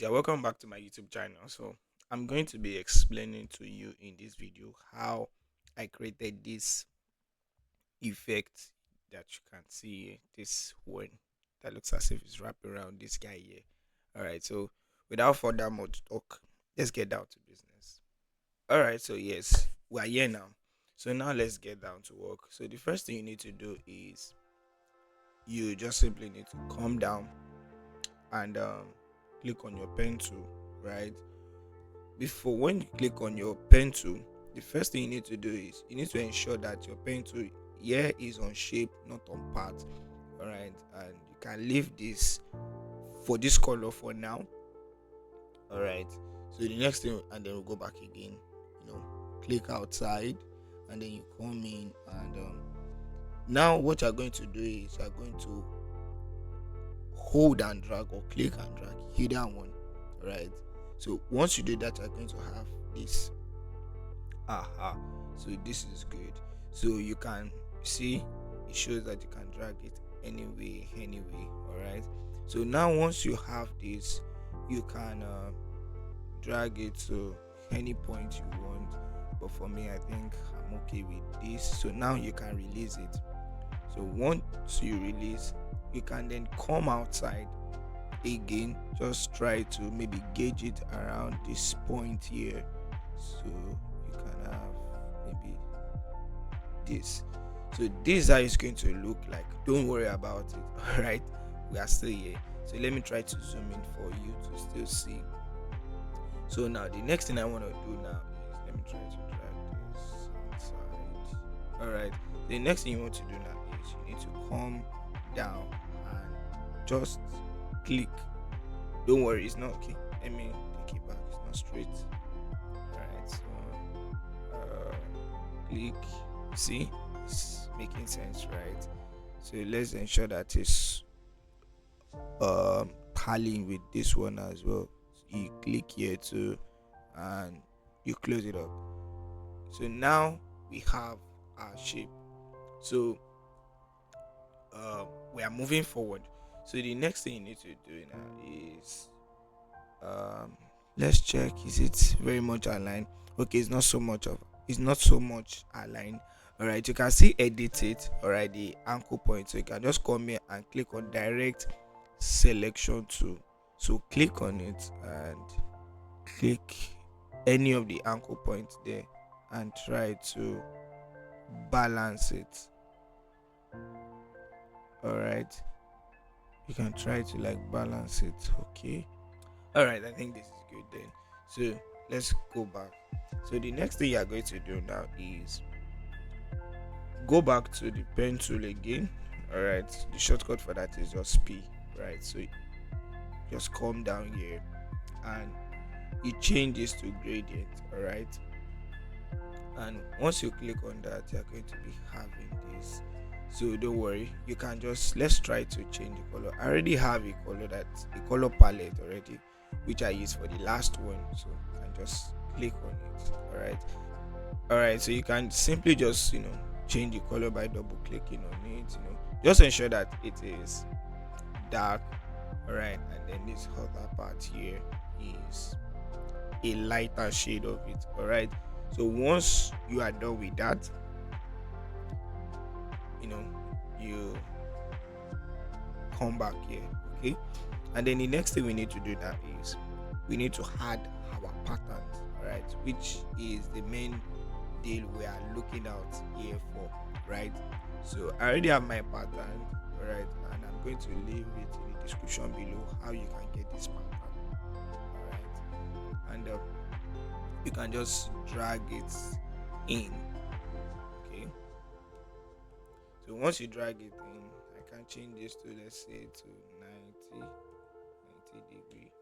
Yeah, welcome back to my YouTube channel. So I'm going to be explaining to you in this video how I created this effect that you can see here, this one that looks as if it's wrapped around this guy here. All right, so without further much talk, let's get down to business. All right, so yes, we are here now. So now let's get down to work. So the first thing you need to do is you just simply need to calm down and click on your pen tool, right? Before, when you click on your pen tool, the first thing you need to do is you need to ensure that your pen tool here is on shape, not on part. All right, and you can leave this for this color for now. All right, so the next thing, and then we'll go back again, click outside, and then you come in, and now what you're going to do is you're going to hold and drag or click and drag either one. All right, so once you do that, you're going to have this. Aha, so this is good. So you can see it shows that you can drag it anyway. All right, so now once you have this, you can drag it to any point you want, but for me I think I'm okay with this. So now you can release it. So once you release, you can then come outside again. Just try to maybe gauge it around this point here, so you can have maybe this. So this is how it's going to look like. Don't worry about it. All right, we are still here. So let me try to zoom in for you to still see. So now the next thing I want to do now is, let me try to drag this inside. All right, the next thing you want to do now is you need to come down and just click. Don't worry, it's not okay. Let me take it back. It's not straight. Alright, so click. See, it's making sense, right? So let's ensure that it's tallying with this one as well. So you click here too, and you close it up. So now we have our shape. So we are moving forward. So the next thing you need to do now is um let's check, is it very much aligned? Okay, it's not so much aligned. All right, you can see edit it. All right, the anchor point, so you can just come here and click on direct selection tool. So click on it and click any of the anchor points there and try to balance it. All right, you can try to like balance it. Okay, all right, I think this is good then. So let's go back. So the next thing you are going to do now is go back to the pen tool again. All right, the shortcut for that is just P. Right, so just come down here and you change this to gradient. All right, and once you click on that, you're going to be having this. So don't worry, you can just, let's try to change the color. I already have a color, that a color palette already, which I used for the last one. So you can just click on it. All right, so you can simply just change the color by double clicking on it. Just ensure that it is dark. All right, and then this other part here is a lighter shade of it. All right, so once you are done with that, you come back here. Okay, and then the next thing we need to do now is we need to add our patterns. All right, which is the main deal we are looking out here for, right? So I already have my pattern, all right, and I'm going to leave it in the description below how you can get this pattern. All right, and you can just drag it in. Okay, so once you drag it in, I can change this to, let's say, to 90 degree.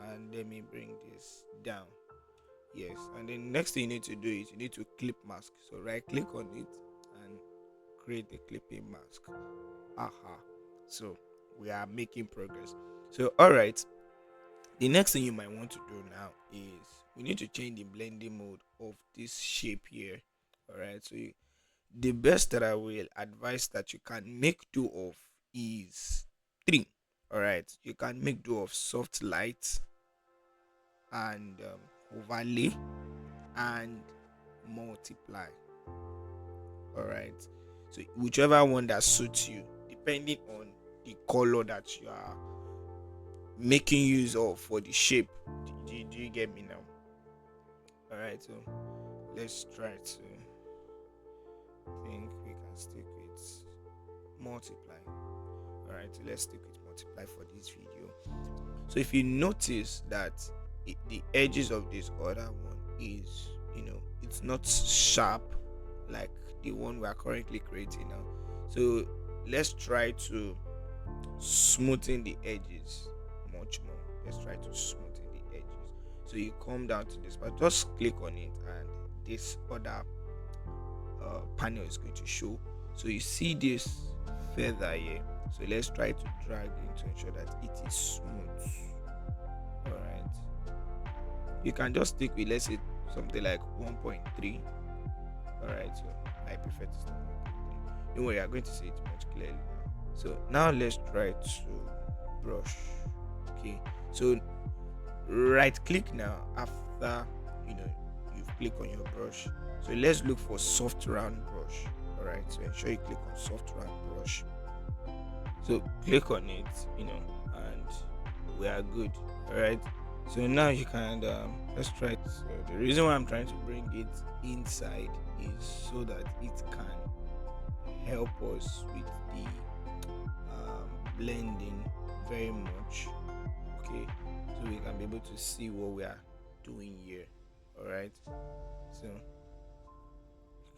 And let me bring this down. Yes, and then next thing you need to do is you need to clip mask. So right click on it and create a clipping mask. Aha, so we are making progress. So all right, the next thing you might want to do now is we need to change the blending mode of this shape here. All right, so the best that I will advise that you can make do of is 3. All right, you can make do of soft light and overlay and multiply. All right, so whichever one that suits you, depending on the color that you are making use of for the shape. Do you get me now? All right, so let's try to think we can stick with multiply. All right, so let's stick with multiply for this video. So if you notice that the edges of this other one is, it's not sharp like the one we are currently creating now. So let's try to smoothen the edges much more. Let's try to smoothen the edges. So you come down to this, but just click on it, and this other panel is going to show. So you see this feather here. So let's try to drag it to ensure that it is smooth. All right. You can just stick with, let's say, something like 1.3. All right. So I prefer to start 1.3. Don't worry, I'm going to see it much clearly now. So now let's try to brush. Okay. So right click now after you've clicked on your brush. So let's look for soft round brush. All right. So ensure you click on soft round brush. So click on it, and we are good. All right. So now you can let's try it. So the reason why I'm trying to bring it inside is so that it can help us with the blending very much. Okay, so we can be able to see what we are doing here. All right. So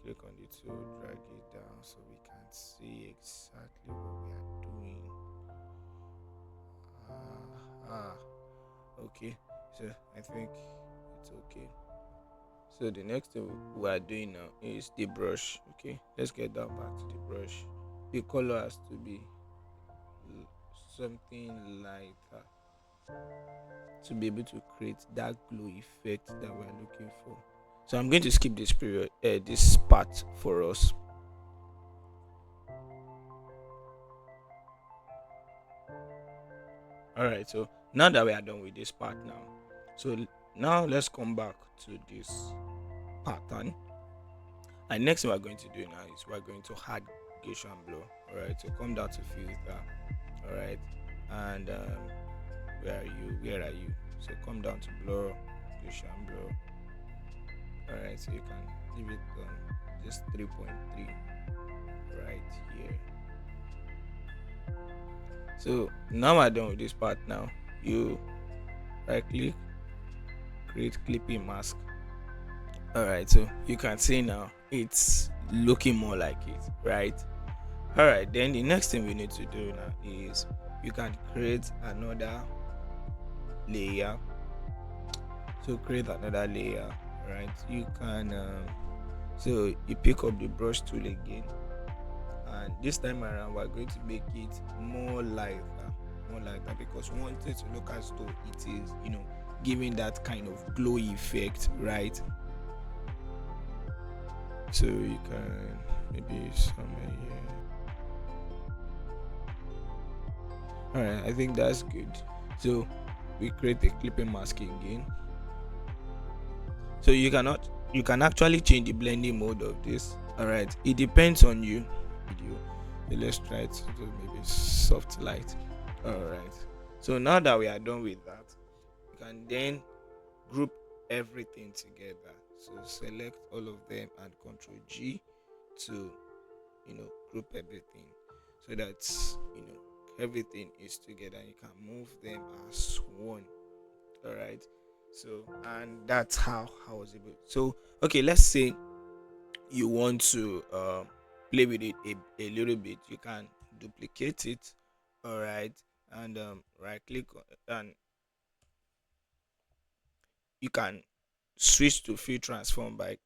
click on the tool, drag it down so we can see exactly what we are doing. Okay, so I think it's okay. So the next thing we are doing now is the brush. Okay, let's get down back to the brush. The color has to be something lighter to be able to create that glow effect that we're looking for. So I'm going to skip this period, this part for us. All right, so now that we are done with this part now, so now let's come back to this pattern. And next thing we're going to do now is we're going to add Gaussian blur. All right, so come down to filter. All right, and where are you? So come down to blur, Gaussian blur. All right, so you can leave it just 3.3 right here. So now we're done with this part. Now you right click, create clipping mask. All right, so you can see now it's looking more like it, right? All right, then the next thing we need to do now is you can create another layer. So create another layer, right? You can so you pick up the brush tool again, and this time around we're going to make it more lighter because we want it to look as though it is giving that kind of glow effect, right? So you can maybe somewhere here. All right, I think that's good. So we create a clipping mask again. So you can actually change the blending mode of this. All right, it depends on you. So let's try to do maybe soft light. All right, so now that we are done with that, you can then group everything together. So select all of them and Ctrl G to group everything so that everything is together. You can move them as one. All right, so and that's how I was able. So okay, let's say you want to play with it a little bit. You can duplicate it. All right, and right click and you can switch to field transform by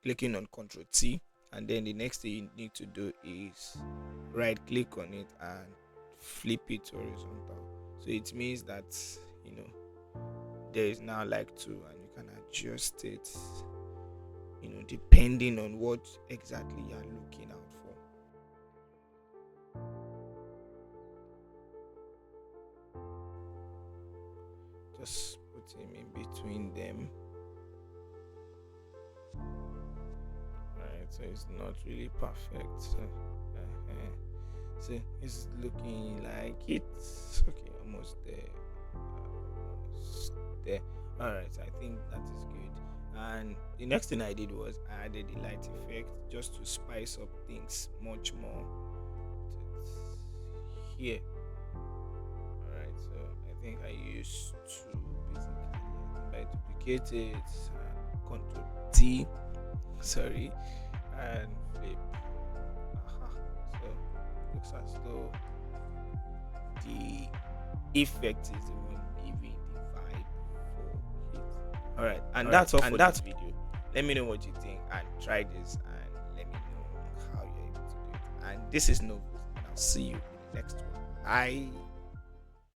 clicking on Ctrl T, and then the next thing you need to do is right click on it and flip it horizontal. So it means that there is now like two, and you can adjust it depending on what exactly you are looking out for. just put him in between them. Alright, so it's not really perfect. So it's looking like it's okay, almost there. Almost there. Alright, I think that is good. And the next thing I did was I added the light effect just to spice up things much more. Here. Alright, so I think I used to basically if I duplicate it, Control T, sorry, and flip. So it looks as though the effect is even giving the vibe for it. Alright, and that's all for this video. Let me know what you think and try this and let me know how you're able to do it. And this is Novus, and I'll see you in the next one. Bye.